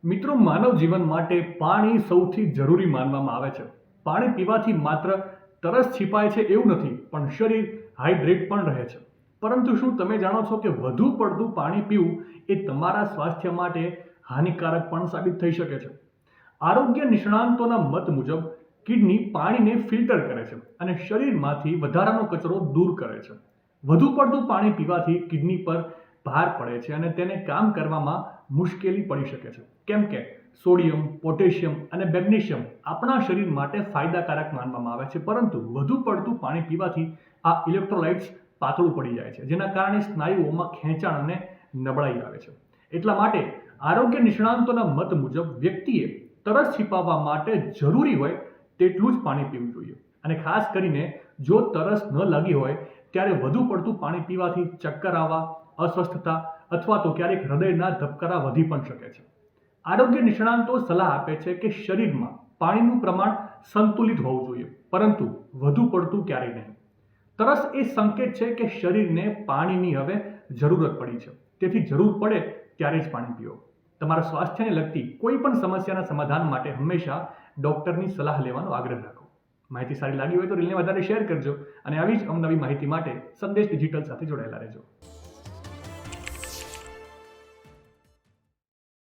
મિત્રો, માનવ જીવન માટે પાણી સૌથી જરૂરી માનવામાં આવે છે. પાણી પીવાથી માત્ર તરસ છીપાય છે એવું નથી, પણ શરીર હાઇડ્રેટ પણ રહે છે. પરંતુ શું તમે જાણો છો કે વધુ પડતું પાણી પીવું એ તમારા સ્વાસ્થ્ય માટે હાનિકારક પણ સાબિત થઈ શકે છે? આરોગ્ય નિષ્ણાંતોના મત મુજબ કિડની પાણીને ફિલ્ટર કરે છે અને શરીરમાંથી વધારાનો કચરો દૂર કરે છે. વધુ પડતું પાણી પીવાથી કિડની પર ભાર પડે છે અને તેને કામ કરવામાં મુશ્કેલી પડી શકે છે. કેમ કે સોડિયમ, પોટેશિયમ અને મેગ્નેશિયમ આપણા શરીર માટે ફાયદાકારક માનવામાં આવે છે, પરંતુ વધુ પડતું પાણી પીવાથી આ ઇલેક્ટ્રોલાઇટ્સ પાતળું પડી જાય છે, જેના કારણે સ્નાયુઓમાં ખેંચાણ અને નબળાઈ આવે છે. એટલા માટે આરોગ્ય નિષ્ણાંતોના મત મુજબ વ્યક્તિએ તરસ छिपाવવા માટે જરૂરી હોય તેટલું જ પાણી પીવું જોઈએ. અને ખાસ કરીને જો તરસ ન લાગી હોય ત્યારે વધુ પડતું પાણી પીવાથી ચક્કર આવવા, અસ્વસ્થતા અથવા તો ક્યારેક હૃદયના ધબકારા વધી પણ શકે છે. આરોગ્ય નિષ્ણાંતો સલાહ આપે છે કે શરીરમાં પાણીનું પ્રમાણ સંતુલિત હોવું જોઈએ, પરંતુ વધુ પડતું ક્યારેય નહીં. તરસ એ સંકેત છે કે શરીરને પાણીની હવે જરૂરત પડી છે, તેથી જરૂર પડે ત્યારે જ પાણી પીઓ. તમારા સ્વાસ્થ્યને લગતી કોઈ પણ સમસ્યાના સમાધાન માટે હંમેશા ડૉક્ટરની સલાહ લેવાનો આગ્રહ રાખો. માહિતી સારી લાગી હોય તો રીલને વધારે શેર કરજો અને આવી જ અવનવી માહિતી માટે સંદેશ ડિજિટલ સાથે જોડાયેલા રહેજો.